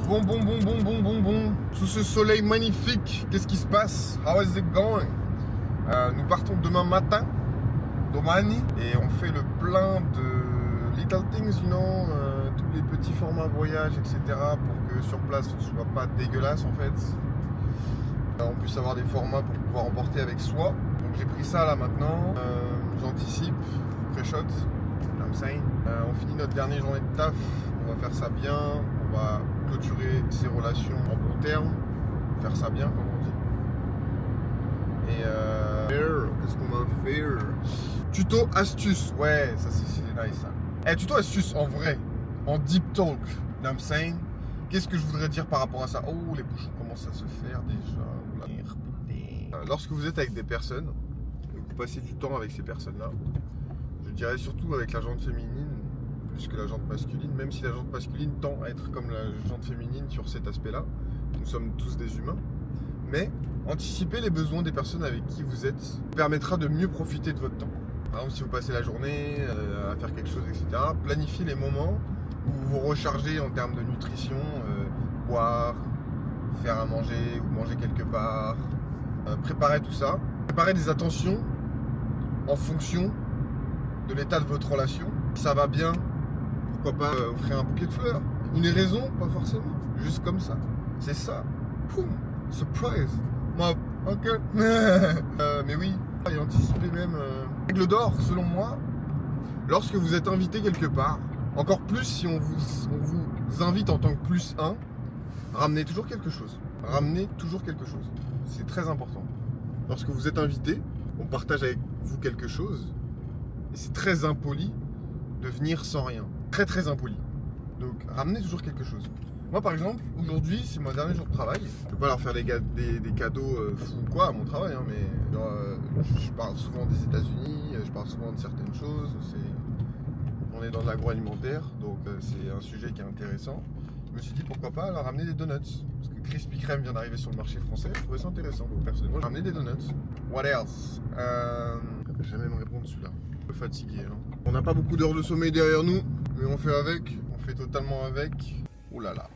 Bon. Sous ce soleil magnifique, qu'est-ce qui se passe? How is it going? Nous partons demain matin, domani, et on fait le plein de little things, tous les petits formats voyage, etc. pour que sur place on soit pas dégueulasse en fait. On puisse avoir des formats pour pouvoir emporter avec soi. Donc j'ai pris ça là maintenant. J'anticipe, pré-shot. On finit notre dernière journée de taf. On va faire ça bien. On va clôturer ces relations en bon terme. Faire ça bien comme on dit. Et qu'est-ce qu'on va faire? Tuto astuce. Ouais, ça c'est nice ça. Tuto astuce en vrai. En deep talk. Qu'est-ce que je voudrais dire par rapport à ça? Oh, les bouchons commencent à se faire déjà. Lorsque vous êtes avec des personnes, vous passez du temps avec ces personnes-là, je dirais surtout avec la jante féminine, plus que la jante masculine, même si la jante masculine tend à être comme la jante féminine sur cet aspect-là. Nous sommes tous des humains. Mais anticiper les besoins des personnes avec qui vous êtes permettra de mieux profiter de votre temps. Par exemple, si vous passez la journée à faire quelque chose, etc., planifiez les moments où vous vous rechargez en termes de nutrition, boire, faire à manger ou manger quelque part, préparer tout ça. Préparer des attentions en fonction de l'état de votre relation. Si ça va bien, pourquoi pas offrir un bouquet de fleurs. Une raison, pas forcément, juste comme ça. C'est ça. Poum, surprise. Ok. Mais oui, et anticiper même. Règle d'or, selon moi, lorsque vous êtes invité quelque part, encore plus si on vous invite en tant que plus un, ramenez toujours quelque chose. Ramenez toujours quelque chose. C'est très important. Lorsque vous êtes invité, on partage avec vous quelque chose. Et c'est très impoli de venir sans rien. Très très impoli. Donc ramenez toujours quelque chose. Moi par exemple, aujourd'hui c'est mon dernier jour de travail. Je ne peux pas leur faire des cadeaux fous ou quoi à mon travail, hein, mais genre, je parle souvent des États-Unis, je parle souvent de certaines choses. On est dans l'agroalimentaire, donc c'est un sujet qui est intéressant. Je me suis dit pourquoi pas leur ramener des donuts. Parce que Krispy Kreme vient d'arriver sur le marché français, je trouvais ça intéressant. Donc personnellement, j'ai ramené des donuts. What else? Je vais jamais me répondre celui-là. Un peu fatigué. Hein. On n'a pas beaucoup d'heures de sommeil derrière nous, mais on fait avec. On fait totalement avec. Ouh là là.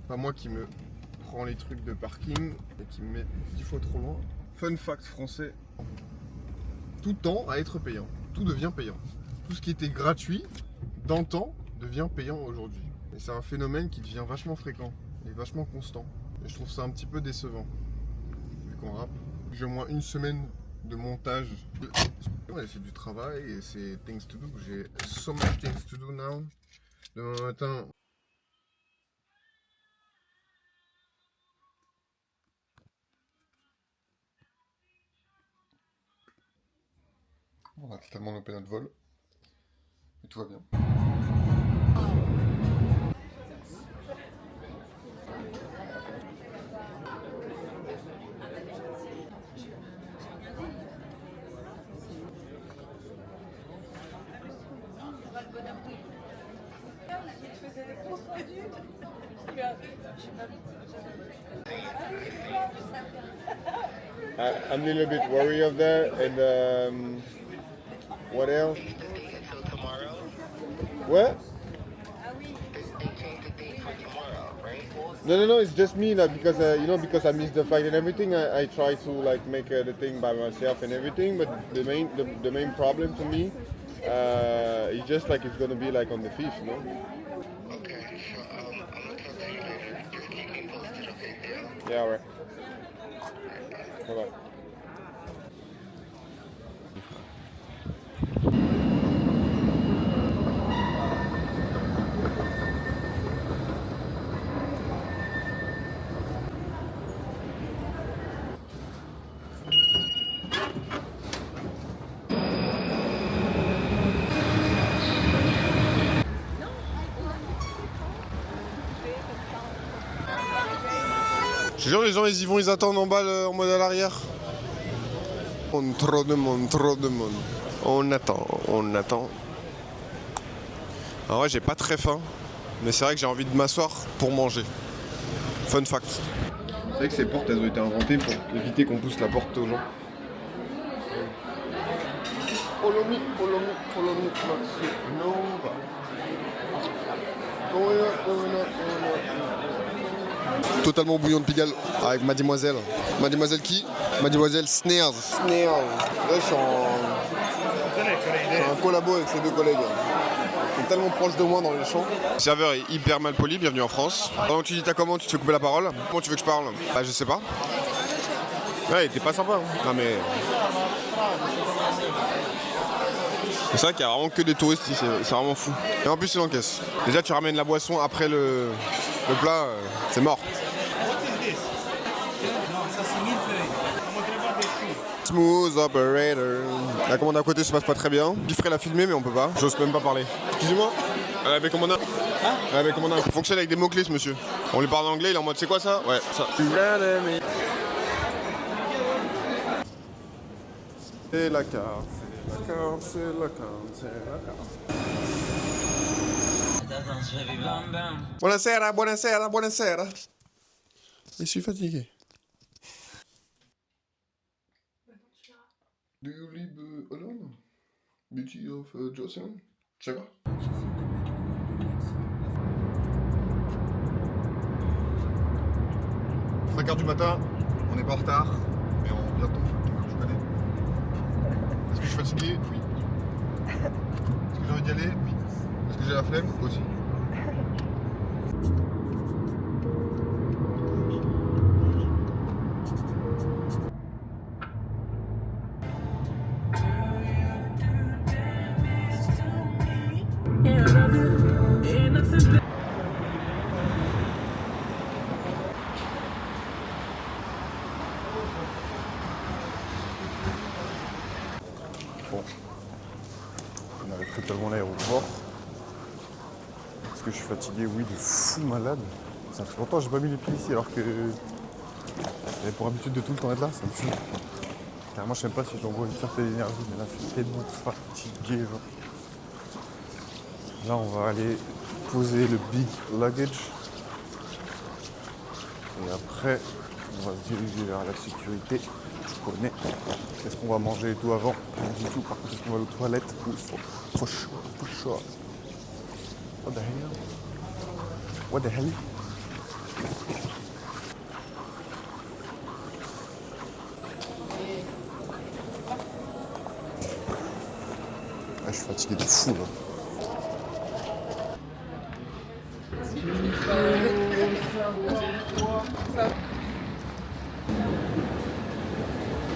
Pas moi qui me prends les trucs de parking et qui me met 10 fois trop loin. Fun fact français. Tout tend à être payant. Tout devient payant. Tout ce qui était gratuit d'antan devient payant aujourd'hui. Et c'est un phénomène qui devient vachement fréquent et vachement constant. Et je trouve ça un petit peu décevant. Vu qu'on rappe. J'ai au moins une semaine de montage. Ouais, c'est du travail et c'est things to do. J'ai so much things to do now. Demain matin. On a totalement loupé notre vol. Et tout va bien. I'm a little bit worried of that, and what else? What? No, it's just me, like, because because I missed the flight and everything. I try to like make the thing by myself and everything, but the main problem for me is just like it's gonna be like on the 5th, you know? Okay, sure. I'm gonna talk to you later. Just keep me posted, okay? Yeah, alright. Bye bye. Je te jure, les gens ils attendent en bas en mode à l'arrière. Trop de monde. On attend. Alors ouais, j'ai pas très faim, mais c'est vrai que j'ai envie de m'asseoir pour manger. Fun fact. C'est vrai que ces portes elles ont été inventées pour éviter qu'on pousse la porte aux gens. Follow me, Maxi Nova. Going up. Totalement bouillon de Pigalle avec Mademoiselle. Mademoiselle qui? Mademoiselle Snares. Snares. Là, je suis en collabo avec ces deux collègues. Ils sont tellement proches de moi dans les champs. Le serveur est hyper mal poli, bienvenue en France. Pendant que tu dis ta commande, tu te fais couper la parole. Comment tu veux que je parle? Bah, je sais pas. Ouais, il était pas sympa. Non, mais. C'est vrai qu'il y a vraiment que des touristes ici, c'est vraiment fou. Et en plus, c'est l'encaisse. Déjà, tu ramènes la boisson après le plat, c'est mort. Smooth operator. La commande à côté se passe pas très bien. Guifrey l'a filmé, mais on peut pas. J'ose même pas parler. Excusez-moi. Elle avait commandé un. Elle avait commandé un. Il fonctionne avec des mots-clés, ce monsieur. On lui parle en anglais, il est en mode c'est quoi ça? Ouais, ça. C'est la carte, c'est la carte, c'est la carte, c'est la carte. Buonasera, buonasera, buonasera. Je suis fatigué. Do you live alone? Beauty of Jocelyn? Check. 5h du matin, on n'est pas en retard, mais on bientôt, je connais. Est-ce que je suis fatigué? Oui. Est-ce que j'ai envie d'y aller? Oui. Est-ce que j'ai la flemme? Aussi. Bon, on arrive totalement à l'aéroport. Est-ce que je suis fatigué? Oui, de fou malade. Ça fait longtemps que j'ai pas mis les pieds ici alors que j'avais pour habitude de tout le temps être là, ça me fume. Car moi je sais même pas si j'envoie une certaine énergie, mais là je suis tellement fatigué. Genre. Là on va aller poser le big luggage. Et après on va se diriger vers la sécurité. Je connais. Qu'est-ce qu'on va manger et tout avant? Pas du tout. Par contre, est-ce qu'on va aller aux toilettes? Oui, faut chaud. What the hell? What the hell? Ah, je suis fatigué de fou là.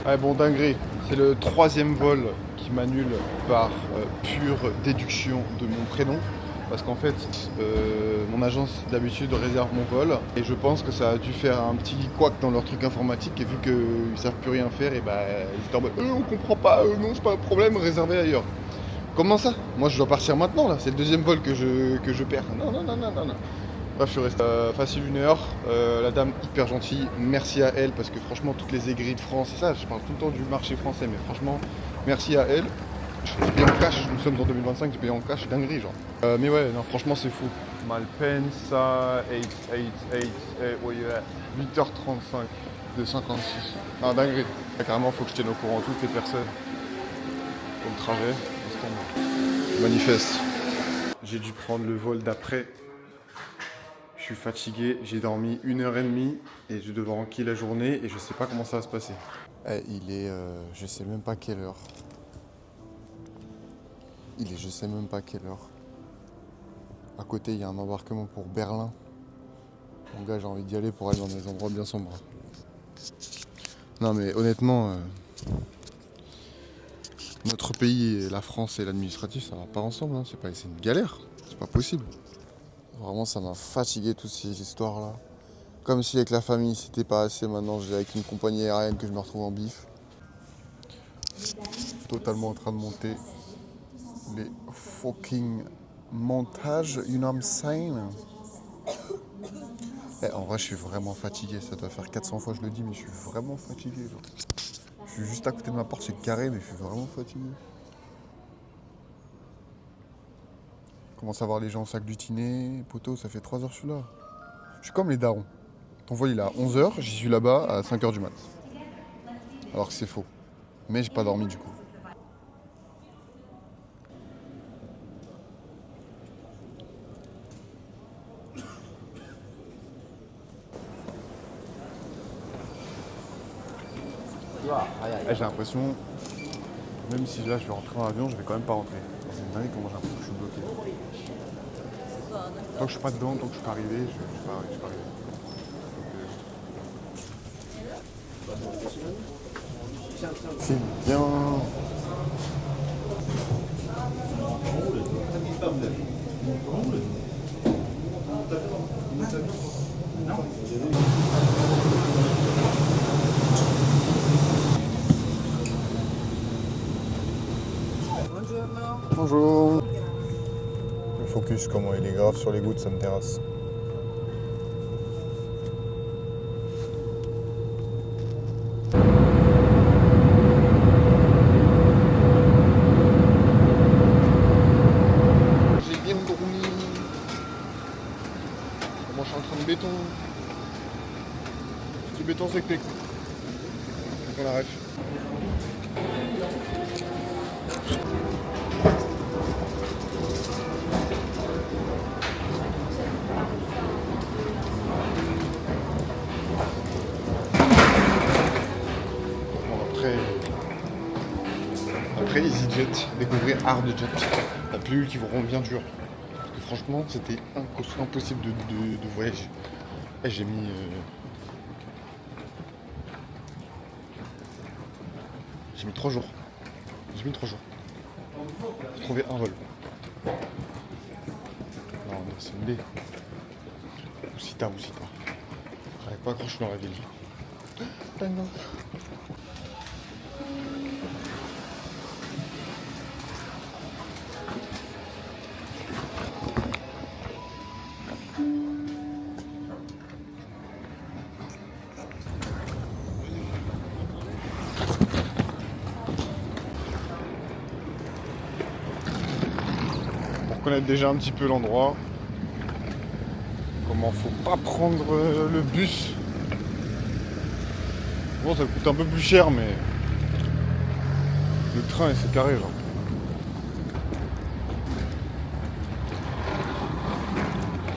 Ouais, bon, dinguerie. C'est le 3e vol qui m'annule par pure déduction de mon prénom. Parce qu'en fait, mon agence d'habitude réserve mon vol. Et je pense que ça a dû faire un petit couac dans leur truc informatique. Et vu qu'ils ne savent plus rien faire, et bah, ils étaient en mode on comprend pas, non, c'est pas un problème, réservez ailleurs. Comment ça? Moi, je dois partir maintenant là. C'est le 2e vol que je perds. Non. Bref, je reste facile 1 heure. La dame hyper gentille, merci à elle parce que franchement toutes les aigris de France, c'est ça, je parle tout le temps du marché français, mais franchement merci à elle. J'ai payé en cash, nous sommes en 2025, j'ai payé en cash, dinguerie genre. Mais ouais, non franchement c'est fou. Malpensa, 8h35 de 56. Ah dinguerie. Carrément faut que je tienne au courant toutes les personnes pour le trajet. Je manifeste. J'ai dû prendre le vol d'après. Je suis fatigué, j'ai dormi 1h30 et je devais enquiller la journée et je sais pas comment ça va se passer. Il est, je sais même pas quelle heure. Je sais même pas quelle heure. À côté, il y a un embarquement pour Berlin. Donc là, j'ai envie d'y aller pour aller dans des endroits bien sombres. Non mais honnêtement, notre pays, la France et l'administratif, ça va pas ensemble. Hein. C'est une galère, c'est pas possible. Vraiment, ça m'a fatigué toutes ces histoires-là. Comme si avec la famille, c'était pas assez. Maintenant, j'ai avec une compagnie aérienne que je me retrouve en bif. Totalement en train de monter les fucking montages, you know what I'm saying? En vrai, je suis vraiment fatigué. Ça doit faire 400 fois que je le dis, mais je suis vraiment fatigué. Genre. Je suis juste à côté de ma porte, c'est carré, mais je suis vraiment fatigué. Je commence à voir les gens s'agglutiner. Poto, ça fait 3 heures que je suis là. Je suis comme les darons. Ton vol il est à 11h, j'y suis là-bas à 5h du mat. Alors que c'est faux. Mais j'ai pas dormi du coup. J'ai l'impression, même si là je vais rentrer dans l'avion, je vais quand même pas rentrer. C'est une dingue comment j'ai l'impression que je suis bloqué. Tant que je suis pas dedans, tant que je suis pas arrivé, je suis pas arrivé. C'est bien. Bonjour. Le focus, comment il est grave sur les gouttes, ça me terrasse. J'ai bien dormi. Moi je suis en train de béton. Du béton c'est que t'es. On la ref. Après EasyJet, découvrir Hardjet, la pilule qui vous rend bien dur. Parce que franchement, c'était impossible de voyager. Et j'ai mis. J'ai mis 3 jours. J'ai trouvé un vol. Non, c'est une B. Oussita. J'arrive pas à accrocher dans la ville. Tango. Pour connaître déjà un petit peu l'endroit, comment faut pas prendre le bus. Bon, ça coûte un peu plus cher, mais le train, c'est carré, genre.